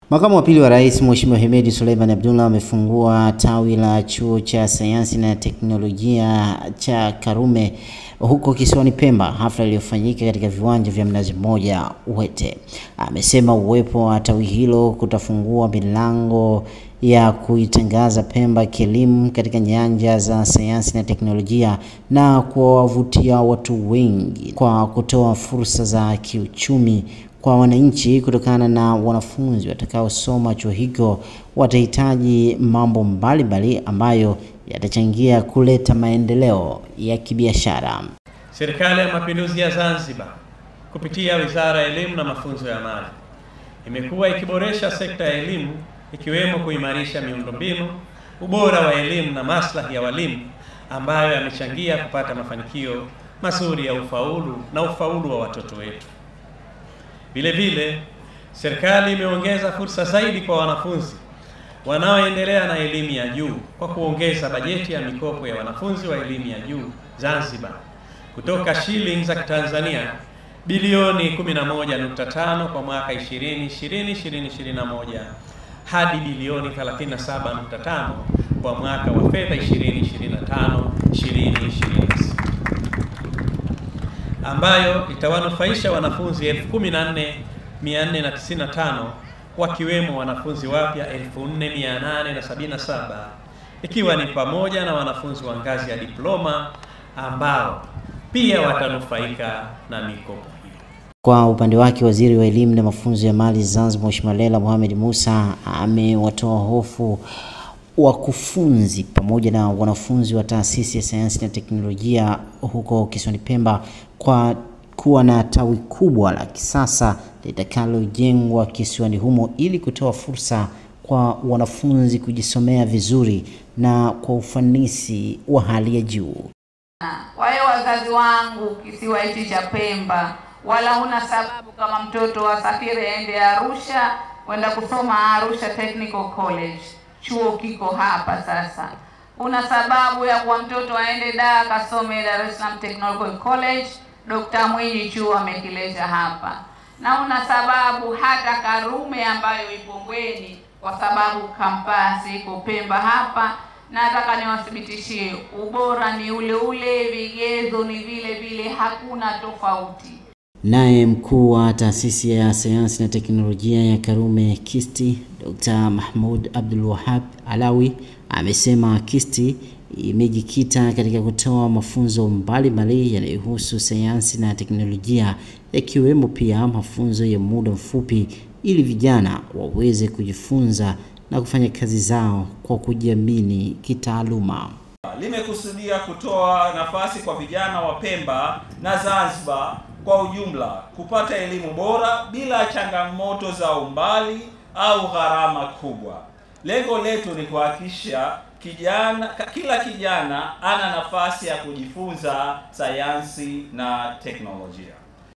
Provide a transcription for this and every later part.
Makamu wa pili wa Rais Mheshimiwa Hemedi Suleiman Abdullah amefungua tawi la Chuo cha Sayansi na Teknolojia cha Karume huko kisiwani Pemba, hafla iliyofanyika katika viwanja vya Mnazi Mmoja Wete. Amesema uwepo wa tawi hilo kutafungua milango ya kuitangaza Pemba kielimu katika nyanja za sayansi na teknolojia na kuwavutia watu wengi kwa kutoa fursa za kiuchumi kwa wananchi. Kutokana na wanafunzi watakaosoma chuo hicho watahitaji mambo mbalimbali ambayo yatachangia kuleta maendeleo ya kibiashara. Serikali ya Mapinduzi ya Zanzibar kupitia Wizara ya Elimu na Mafunzo ya Amali imekuwa ikiboresha sekta ya elimu, ikiwemo kuimarisha miundombinu, ubora wa elimu na maslahi ya walimu, ambayo yamechangia kupata mafanikio mazuri ya ufaulu wa watoto wetu. Vile vile, serikali imeongeza fursa zaidi kwa wanafunzi wanaoendelea na elimu ya juu kwa kuongeza bajeti ya mikopo ya wanafunzi wa elimu ya juu Zanzibar kutoka shilingi za Tanzania bilioni 11.5 kwa mwaka 2020-2021 hadi bilioni 37.5 kwa mwaka wa fedha 2025-2026, ambayo itawanufaisha wanafunzi 14,495 wakiwemo wanafunzi wapya 4,877, ikiwa ni pamoja na wanafunzi wa ngazi ya diploma ambao pia watanufaika na mikopo. Kwa upande wake, Waziri wa Elimu na Mafunzo ya Amali Zanzibar Mheshimiwa Leila Mohamed Musa amewatoa hofu wakufunzi pamoja na wanafunzi wa Taasisi ya Sayansi na Teknolojia huko kisiwani Pemba kwa kuwa na tawi kubwa la kisasa litakalojengwa kisiwani humo ili kutoa fursa kwa wanafunzi kujisomea vizuri na kwa ufanisi wa hali ya juu. Kwa hiyo wazazi wangu, kisiwa hichi cha Pemba wala huna sababu kama mtoto asafiri aende Arusha kwenda kusoma Arusha Technical College. Chuo kiko hapa sasa. Una sababu ya kwa mtoto aende Dar akasome Dar es Salaam Technical College, Dr. Mwinyi chuo amekileta hapa. Na una sababu hata Karume ambayo ipo Mbweni, kwa sababu kampasi iko Pemba hapa. Nataka niwathibitishie ubora ni ule ule, vigezo ni vile vile, hakuna tofauti. Naye mkuu wa Taasisi ya Sayansi na Teknolojia ya Karume KISTI, Dr. Mahmoud Abdul Wahab Alawi, amesema KISTI imejikita katika kutoa mafunzo mbalimbali yanayohusu sayansi na teknolojia, yakiwemo pia mafunzo ya muda mfupi ili vijana waweze kujifunza na kufanya kazi zao kwa kujiamini kitaaluma. Limekusudia kutoa nafasi kwa vijana wa Pemba na Zanzibar kwa ujumla kupata elimu bora bila changamoto za umbali au gharama kubwa. Lengo letu ni kuhakikisha kila kijana ana nafasi ya kujifunza sayansi na teknolojia.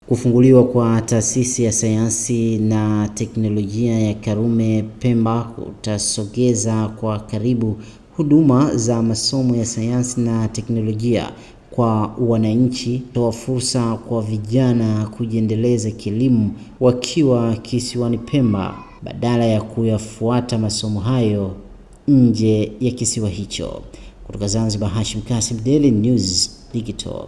Kufunguliwa kwa Taasisi ya Sayansi na Teknolojia ya Karume Pemba kutasogeza kwa karibu huduma za masomo ya sayansi na teknolojia kwa wananchi, toa fursa kwa vijana kujiendeleza kielimu wakiwa kisiwani Pemba badala ya kuyafuata masomo hayo nje ya kisiwa hicho. Kutoka Zanzibar, Hashim Kasim, Daily News Digital.